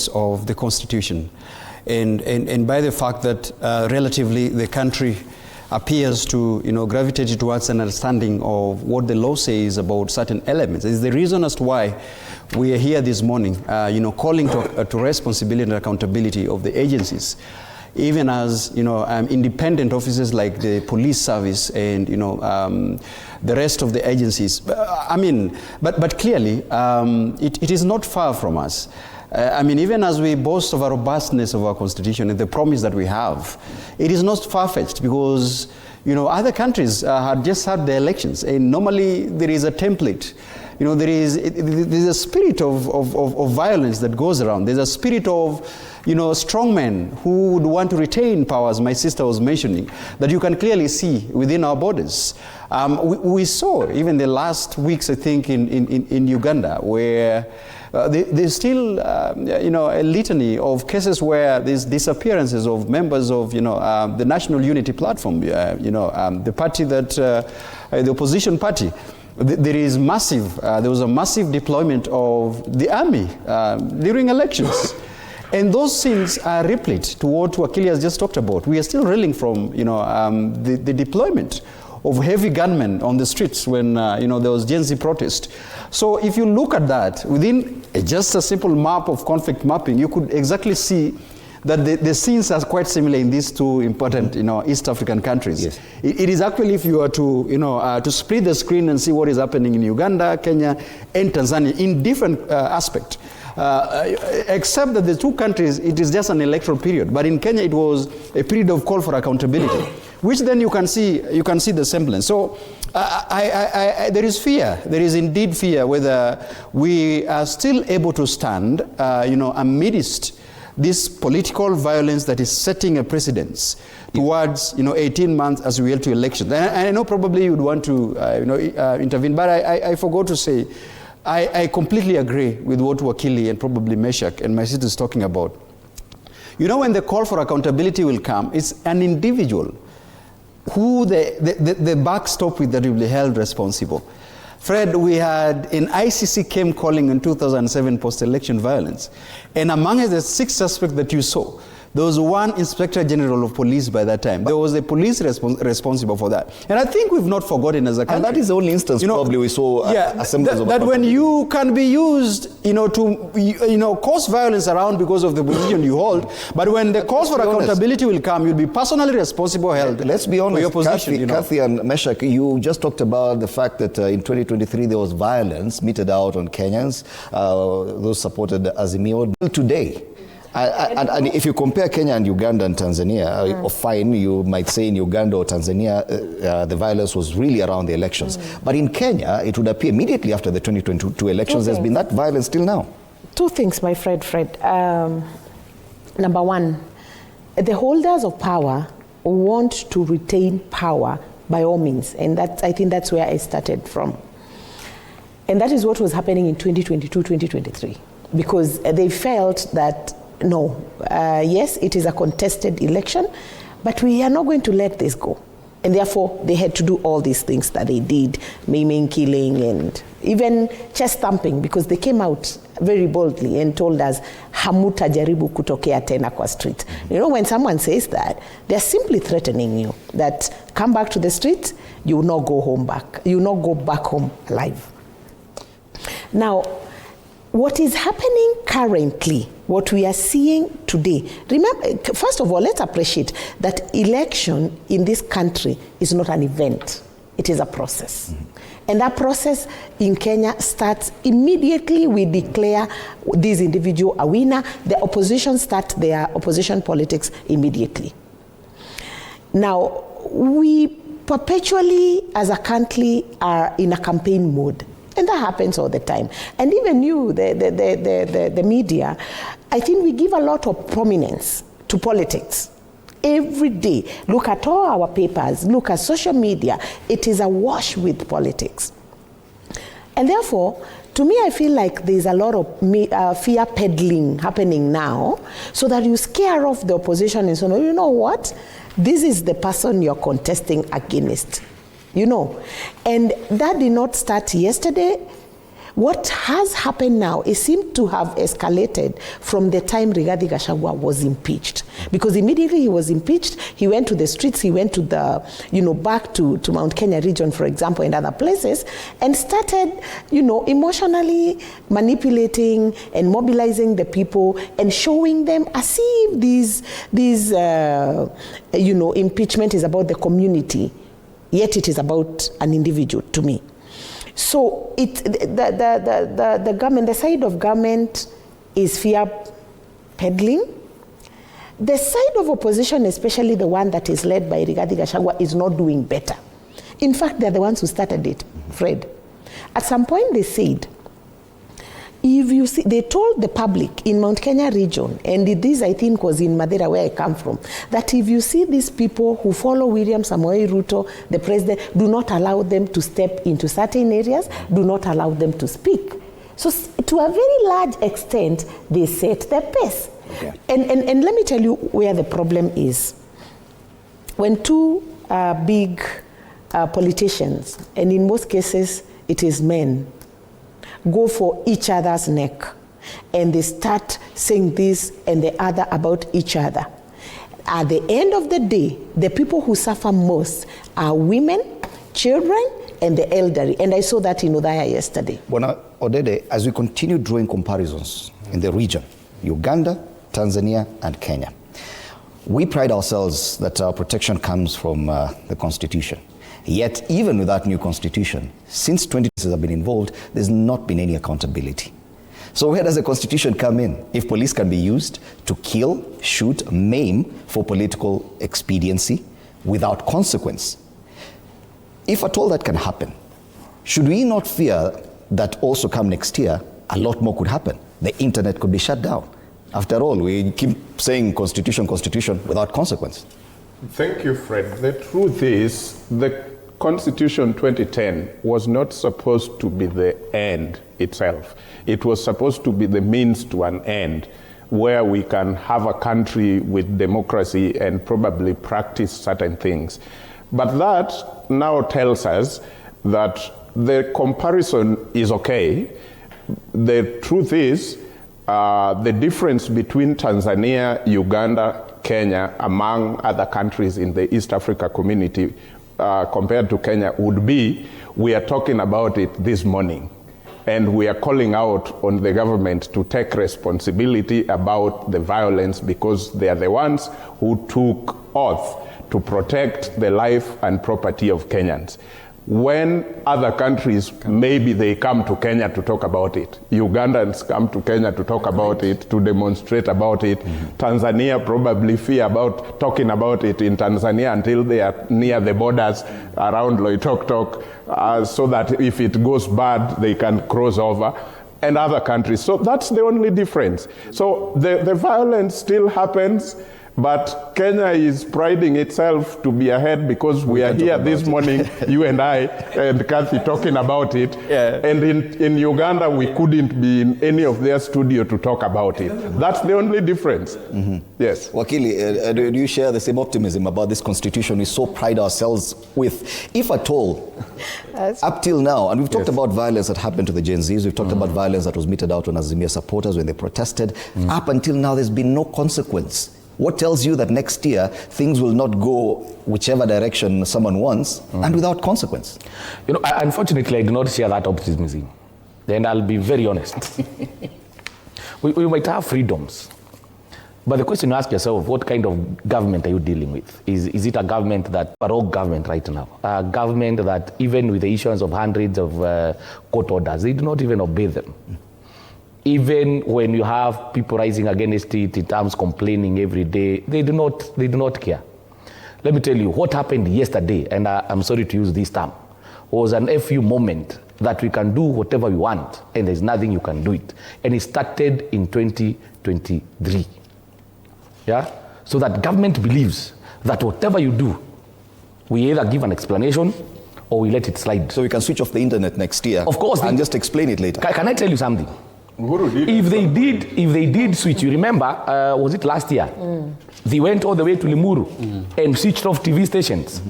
promise of the Constitution, and by the fact that relatively the country appears to gravitate towards an understanding of what the law says about certain elements. It's the reason as to why we are here this morning, calling to responsibility and accountability of the agencies, even as independent offices like the police service and the rest of the agencies. But clearly it is not far from us. Even as we boast of our robustness of our Constitution and the promise that we have, it is not far-fetched, because other countries had just had their elections, and normally there is a template. There's a spirit of violence that goes around. There's a spirit of strongmen who would want to retain power, as my sister was mentioning, that you can clearly see within our borders. We saw even the last weeks, I think, in Uganda, where there's still, a litany of cases where there's disappearances of members of, the National Unity Platform, the party that, the opposition party. There was a massive deployment of the army during elections. And those things are replete to what Wakili has just talked about. We are still reeling from, the deployment of heavy gunmen on the streets when, there was Gen Z protest. So if you look at that, within just a simple map of conflict mapping, you could exactly see that the scenes are quite similar in these two important, East African countries. Yes. It is actually, if you were to split the screen and see what is happening in Uganda, Kenya, and Tanzania in different aspects. Except that the two countries, it is just an electoral period. But in Kenya, it was a period of call for accountability, which then you can see the semblance. So there is fear. There is indeed fear whether we are still able to stand, amidst this political violence that is setting a precedence towards 18 months as we head to elections. And I know probably you would want to intervene, but I forgot to say, I completely agree with what Wakili and probably Meshach and my sister is talking about. When the call for accountability will come, it's an individual who the backstop with that will be held responsible. Fred, we had an ICC came calling in 2007 post-election violence. And among the 6 suspects that you saw, there was one Inspector General of Police by that time. There was a police responsible for that. And I think we've not forgotten as a country. And that is the only instance probably we saw assemblies of that when you can be used, to cause violence around because of the position you hold, but when the cause for accountability will come, you'll be personally resposable held. Let's be honest, for your position, Kathy and Meshach, you just talked about the fact that in 2023 there was violence meted out on Kenyans, those supported Azimio. Today, and if you compare Kenya and Uganda and Tanzania, or fine, you might say in Uganda or Tanzania, the violence was really around the elections. But in Kenya, it would appear immediately after the 2022 elections, there's been that violence till now. 2 things, my friend. Number one, the holders of power want to retain power by all means. And I think that's where I started from. And that is what was happening in 2022, 2023. Because they felt that no, yes, it is a contested election, but we are not going to let this go. And therefore, they had to do all these things that they did, maiming, killing, and even chest thumping, because they came out very boldly and told us, hamuta jaribu kutokea tena kwa street. When someone says that, they're simply threatening you that come back to the street, you will not go home back. You will not go back home alive. Now, what is happening currently, what we are seeing today, remember, first of all, let's appreciate that election in this country is not an event. It is a process. And that process in Kenya starts immediately we declare this individual a winner. The opposition start their opposition politics immediately. Now, we perpetually, as a country, are in a campaign mode. And that happens all the time. And even you, the media, I think we give a lot of prominence to politics. Every day, look at all our papers, look at social media, it is awash with politics. And therefore, to me, I feel like there's a lot of fear peddling happening now, so that you scare off the opposition and say, no, you know what? This is the person you're contesting against. And that did not start yesterday. What has happened now, it seemed to have escalated from the time Rigathi Gachagua was impeached. Because immediately he was impeached, he went to the streets, he went to the, back to Mount Kenya region, for example, and other places, and started, emotionally manipulating and mobilizing the people and showing them as if these impeachment is about the community, yet it is about an individual to me. So the government, the side of government is fear peddling. The side of opposition, especially the one that is led by Rigathi Gachagua, is not doing better. In fact, they're the ones who started it, Fred. At some point they said, if you see, they told the public in Mount Kenya region, and this I think was in Madeira where I come from, that if you see these people who follow William Samoei Ruto, the president, do not allow them to step into certain areas, do not allow them to speak. So to a very large extent, they set the pace. Okay. And let me tell you where the problem is. When two big politicians, and in most cases it is men, go for each other's neck, and they start saying this and the other about each other. At the end of the day, the people who suffer most are women, children, and the elderly. And I saw that in Udaya yesterday. Bwana Odede, as we continue drawing comparisons in the region, Uganda, Tanzania, and Kenya, we pride ourselves that our protection comes from the Constitution. Yet, even with that new Constitution, since 20 years have been involved, there's not been any accountability. So where does the Constitution come in? If police can be used to kill, shoot, maim for political expediency without consequence, if at all that can happen, should we not fear that also come next year, a lot more could happen? The internet could be shut down. After all, we keep saying Constitution, Constitution without consequence. Thank you, Fred. The truth is, the Constitution 2010 was not supposed to be the end itself. It was supposed to be the means to an end, where we can have a country with democracy and probably practice certain things. But that now tells us that the comparison is okay. The truth is, the difference between Tanzania, Uganda, Kenya, among other countries in the East Africa community, compared to Kenya, would be, we are talking about it this morning. And we are calling out on the government to take responsibility about the violence, because they are the ones who took oath to protect the life and property of Kenyans. When other countries, maybe they come to Kenya to talk about it. Ugandans come to Kenya to talk about it, to demonstrate about it. Tanzania probably fear about talking about it in Tanzania until they are near the borders around Loitoktok, so that if it goes bad, they can cross over, and other countries. So that's the only difference. So the violence still happens, but Kenya is priding itself to be ahead, because we are here this morning, you and I and Kathy, talking about it. Yeah. And in Uganda, we couldn't be in any of their studio to talk about it. That's the only difference. Mm-hmm. Yes. Wakili, do you share the same optimism about this Constitution we so pride ourselves with, if at all, up till now? And we've talked about violence that happened to the Gen Zs. We've talked about violence that was meted out on Azimia supporters when they protested. Up until now, there's been no consequence. What tells you that next year things will not go whichever direction someone wants and without consequence? Unfortunately, I do not share that optimism. Then I'll be very honest. we might have freedoms, but the question you ask yourself, what kind of government are you dealing with? Is it a government that, a rogue government right now? A government that even with the issuance of hundreds of court orders, they do not even obey them. Even when you have people rising against it in terms complaining every day, they do not care. Let me tell you, what happened yesterday, and I'm sorry to use this term, was an FU moment that we can do whatever we want, and there's nothing you can do it. And it started in 2023. Yeah? So that government believes that whatever you do, we either give an explanation or we let it slide. So we can switch off the internet next year. Of course. And just explain it later. Can I tell you something? If they did switch, you remember, was it last year? They went all the way to Limuru and switched off TV stations.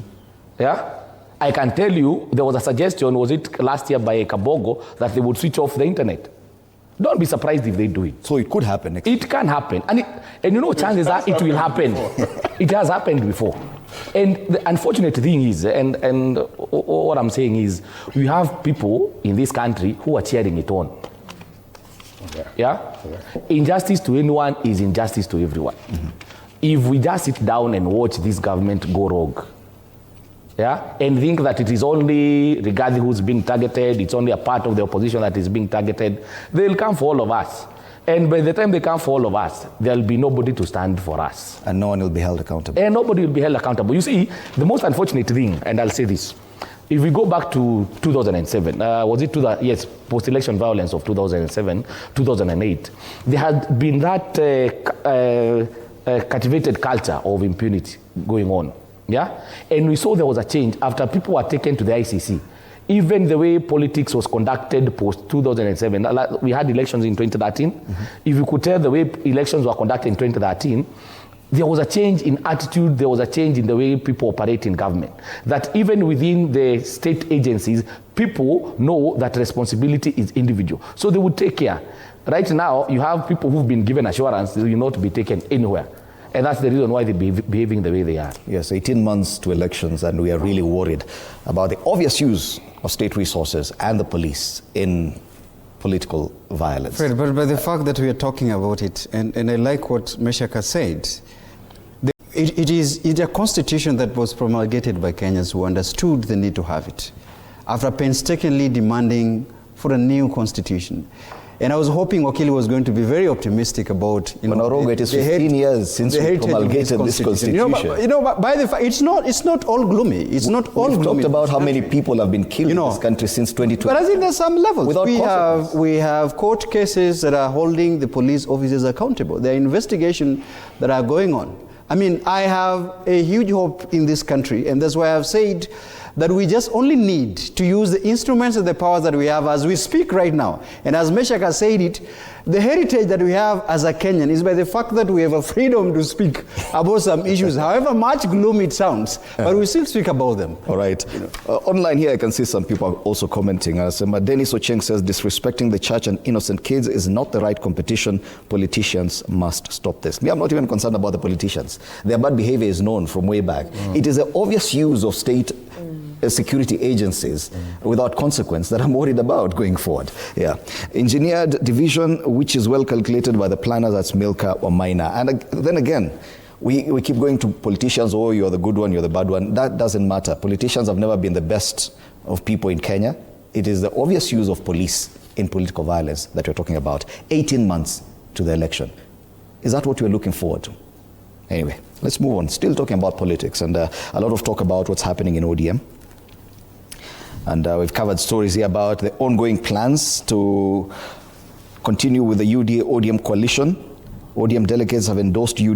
Yeah? I can tell you, there was a suggestion, was it last year by Kabogo, that they would switch off the internet. Don't be surprised if they do it. So it could happen. It can happen. And you know, chances are it will happen. It has happened before. And the unfortunate thing is, and what I'm saying is, we have people in this country who are cheering it on. Yeah? Injustice to anyone is injustice to everyone. If we just sit down and watch this government go rogue, yeah, and think that it is only Rigathi who's being targeted, it's only a part of the opposition that is being targeted, they'll come for all of us. And by the time they come for all of us, there'll be nobody to stand for us. And no one will be held accountable. And nobody will be held accountable. You see, the most unfortunate thing, and I'll say this, if we go back to 2007, was it yes, post-election violence of 2007, 2008, there had been that cultivated culture of impunity going on. Yeah? And we saw there was a change after people were taken to the ICC. Even the way politics was conducted post-2007, we had elections in 2013. If you could tell the way elections were conducted in 2013, there was a change in attitude, there was a change in the way people operate in government. That even within the state agencies, people know that responsibility is individual. So they would take care. Right now, you have people who've been given assurance they will not be taken anywhere. And that's the reason why they're behaving the way they are. Yes, 18 months to elections, and we are really worried about the obvious use of state resources and the police in political violence. Fred, but by the fact that we are talking about it, and I like what Meshach has said, it is a constitution that was promulgated by Kenyans who understood the need to have it, after painstakingly demanding for a new constitution. And I was hoping Wakili was going to be very optimistic about, it is 15 years since we promulgated this constitution. By the fact, it's not all gloomy. It's not all gloomy. We've talked about how many people have been killed in this country since 2020. But I think there's some levels. Without we have court cases that are holding the police officers accountable. There are investigations that are going on. I mean, I have a huge hope in this country, and that's why I've said that we just only need to use the instruments and the powers that we have as we speak right now. And as Meshach has said it, the heritage that we have as a Kenyan is by the fact that we have a freedom to speak about some issues, however much gloom it sounds, but we still speak about them. All right. Online here, I can see some people are also commenting. Dennis Ocheng says, disrespecting the church and innocent kids is not the right competition. Politicians must stop this. Me, I'm not even concerned about the politicians. Their bad behavior is known from way back. It is the obvious use of state security agencies without consequence that I'm worried about going forward. Yeah. Engineered division, which is well calculated by the planners, that's Milka or Minor. And then again, we keep going to politicians, oh, you're the good one, you're the bad one. That doesn't matter. Politicians have never been the best of people in Kenya. It is the obvious use of police in political violence that we're talking about. 18 months to the election. Is that what we're looking forward to? Anyway, let's move on. Still talking about politics, and a lot of talk about what's happening in ODM. And we've covered stories here about the ongoing plans to continue with the UDA-ODM coalition. ODM delegates have endorsed UDA